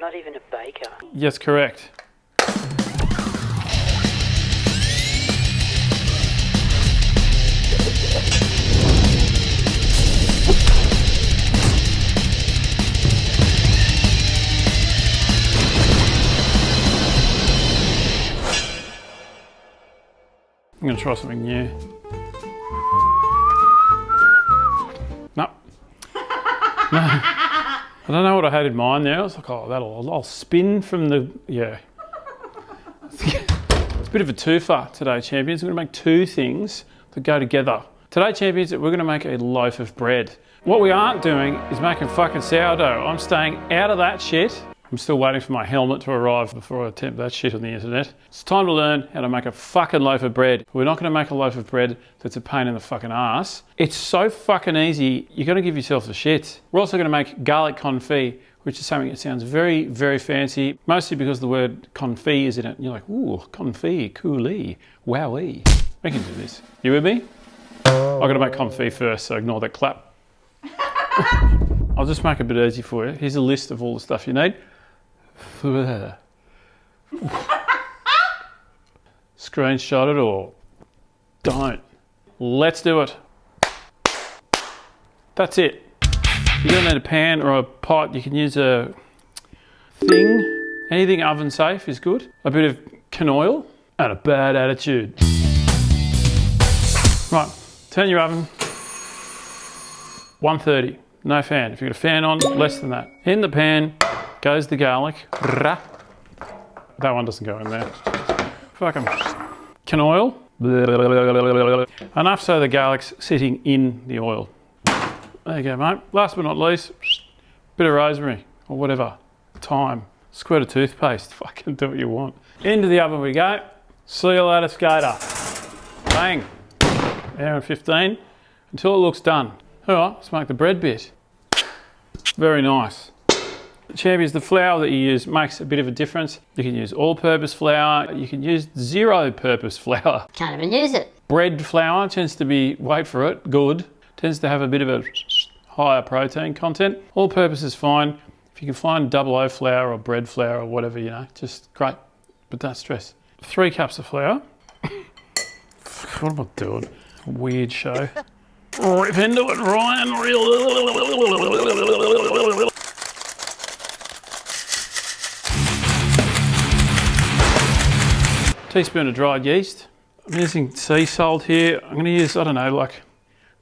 not even a baker. Yes, correct. I'm going to try something new. No. No. I don't know what I had in mind there. I was like, oh, I'll spin from the, yeah. It's a bit of a twofer today, champions. I'm going to make two things that go together. Today, champions, we're going to make a loaf of bread. What we aren't doing is making fucking sourdough. I'm staying out of that shit. I'm still waiting for my helmet to arrive before I attempt that shit on the internet. It's time to learn how to make a fucking loaf of bread. We're not going to make a loaf of bread that's a pain in the fucking ass. It's so fucking easy, you're going to give yourself the shit. We're also going to make garlic confit, which is something that sounds very, very fancy, mostly because the word confit is in it. And you're like, ooh, confit, coolie, wowee. We can do this. You with me? I've got to make confit first, so ignore that clap. I'll just make it a bit easy for you. Here's a list of all the stuff you need. Screenshot it or don't. Let's do it. That's it. You don't need a pan or a pot. You can use a thing. Anything oven safe is good. A bit of canola oil and a bad attitude. Right, turn your oven 130. No fan. If you've got a fan on, less than that. In the pan goes the garlic. That one doesn't go in there. Fucking canola oil. Enough so the garlic's sitting in the oil. There you go, mate. Last but not least, bit of rosemary or whatever. Thyme. Squirt of toothpaste. Fucking do what you want. Into the oven we go. See you later, skater. Bang. Hour and 15 until it looks done. All right, let's make the bread bit. Very nice. Champions, the flour that you use makes a bit of a difference. You can use all-purpose flour. You can use zero-purpose flour. Can't even use it. Bread flour tends to be, wait for it, good. Tends to have a bit of a higher protein content. All-purpose is fine. If you can find double O flour or bread flour or whatever, you know, just great. But don't stress. 3 cups of flour. What am I doing? Weird show. Rip into it, Ryan. Teaspoon of dried yeast. I'm using sea salt here. I'm going to use, I don't know, like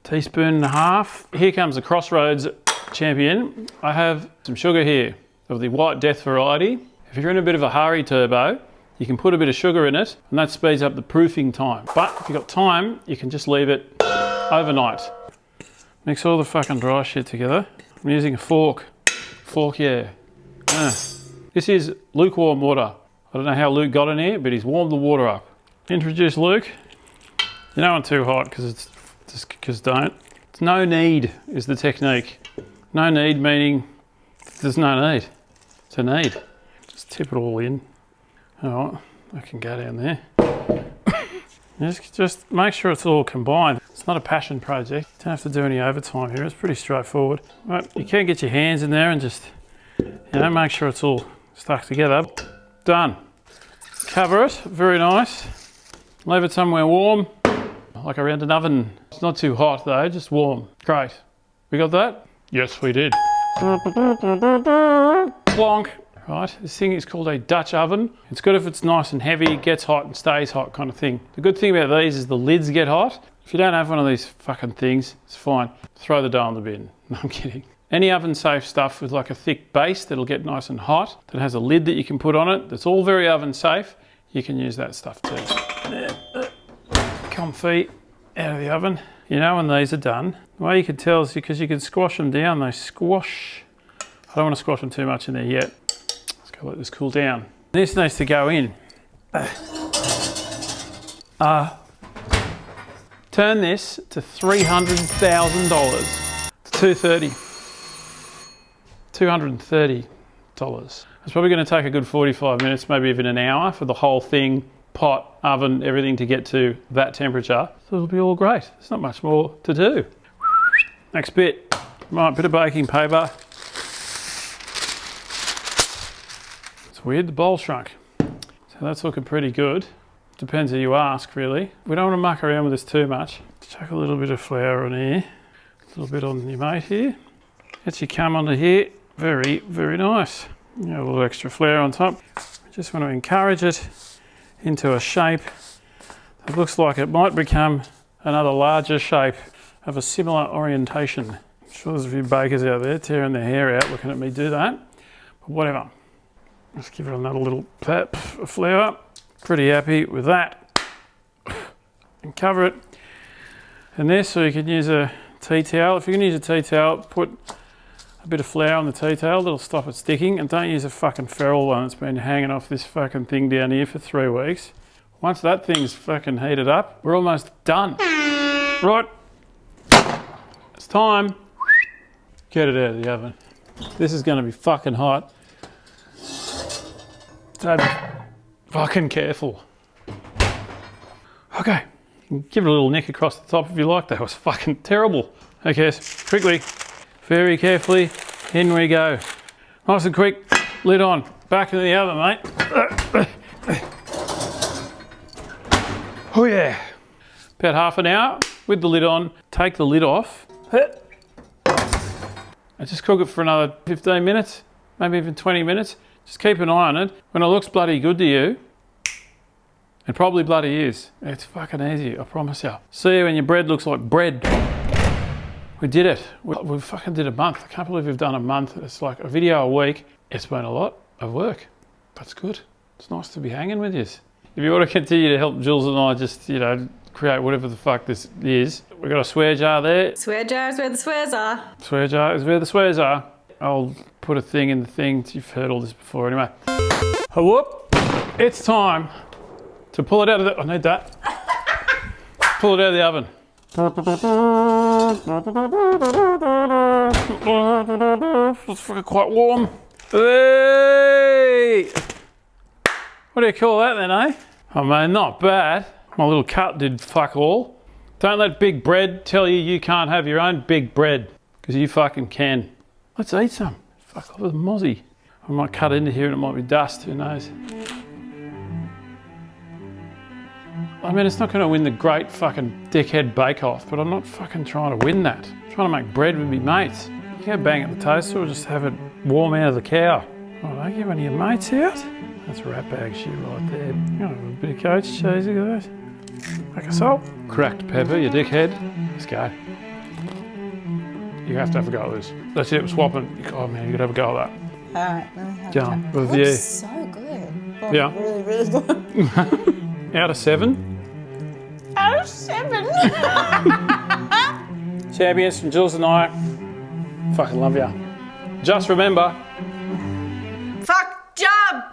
a teaspoon and a half. Here comes the Crossroads champion. I have some sugar here of the White Death variety. If you're in a bit of a hurry turbo, you can put a bit of sugar in it and that speeds up the proofing time. But if you've got time, you can just leave it overnight. Mix all the fucking dry shit together. I'm using a fork. Fork, yeah. This is lukewarm water. I don't know how Luke got in here, but he's warmed the water up. Introduce Luke. You don't want too hot because it's just because don't. It's no need is the technique. No need meaning there's no need. It's a need. Just tip it all in. All right, I can go down there. Just make sure it's all combined. It's not a passion project. You don't have to do any overtime here. It's pretty straightforward. Right, you can get your hands in there and just, you know, make sure it's all stuck together. Done. Cover it, very nice. Leave it somewhere warm, like around an oven. It's not too hot though, just warm. Great. We got that? Yes, we did. Plonk. Right, this thing is called a Dutch oven. It's good if it's nice and heavy, gets hot and stays hot kind of thing. The good thing about these is the lids get hot. If you don't have one of these fucking things, it's fine. Throw the dough in the bin. No, I'm kidding. Any oven safe stuff with like a thick base that'll get nice and hot, that has a lid that you can put on it, that's all very oven safe, you can use that stuff too. Confit out of the oven. You know when these are done, the way you can tell is because you can squash them down, they squash. I don't want to squash them too much in there yet. Let's go let this cool down. This needs to go in. Turn this to $300,000 to $230. It's probably going to take a good 45 minutes, maybe even an hour for the whole thing, pot, oven, everything to get to that temperature. So it'll be all great. There's not much more to do. Next bit, right, bit of baking paper. It's weird, the bowl shrunk. So that's looking pretty good. Depends who you ask, really. We don't want to muck around with this too much. Chuck a little bit of flour on here. A little bit on your mate here. Gets your cum onto here. Very, very nice. You know, a little extra flour on top. Just want to encourage it into a shape that looks like it might become another larger shape of a similar orientation. I'm sure there's a few bakers out there tearing their hair out looking at me do that, but whatever. Let's give it another little pat of flour. Pretty happy with that. And cover it in this, so you can use a tea towel. If you can use a tea towel, put a bit of flour on the tea towel, that'll stop it sticking, and don't use a fucking feral one that's been hanging off this fucking thing down here for 3 weeks. Once that thing's fucking heated up, we're almost done. Right, it's time. Get it out of the oven. This is gonna be fucking hot. So be fucking careful. Okay, give it a little nick across the top if you like. That was fucking terrible. Okay, so quickly, very carefully, in we go. Nice and quick, lid on. Back into the oven, mate. Oh yeah. About half an hour with the lid on. Take the lid off. And just cook it for another 15 minutes, maybe even 20 minutes. Just keep an eye on it. When it looks bloody good to you, it probably bloody is. It's fucking easy, I promise you. See you when your bread looks like bread. We did it. We fucking did a month. I can't believe we've done a month. It's like a video a week. It's been a lot of work. That's good. It's nice to be hanging with you. If you want to continue to help Jules and I just, you know, create whatever the fuck this is, we've got a swear jar there. Swear jar is where the swears are. Swear jar is where the swears are. I'll put a thing in the thing. You've heard all this before anyway. Oh, whoop. It's time to pull it out of the... I need that. Pull it out of the oven. It's fucking quite warm. Hey! What do you call that then, eh? Oh man, not bad. My little cut did fuck all. Don't let big bread tell you you can't have your own big bread, because you fucking can. Let's eat some. Fuck off with a mozzie. I might cut into here and it might be dust, who knows. I mean, it's not going to win the great fucking dickhead bake-off, but I'm not fucking trying to win that. I'm trying to make bread with me mates. You go bang at the toaster or just have it warm out of the cow. Oh, don't give any of your mates out. That's rat bag shit right there. Oh, a bit of coach cheese, look at that. Like a salt. Cracked pepper, you dickhead. Let's go. You have to have a go at this. That's it, we're swapping. Oh man, you gotta have a go at that. Alright, let me have Jump a with you. so good. Oh, Yeah. Really, really good. Out of 7. Out of 7. Champions from Jules and I. Fucking love ya. Just remember. Fuck job,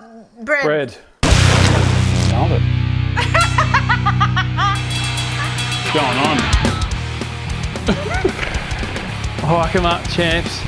bread. Bread. Nailed it. What's going on? Welcome up, champs.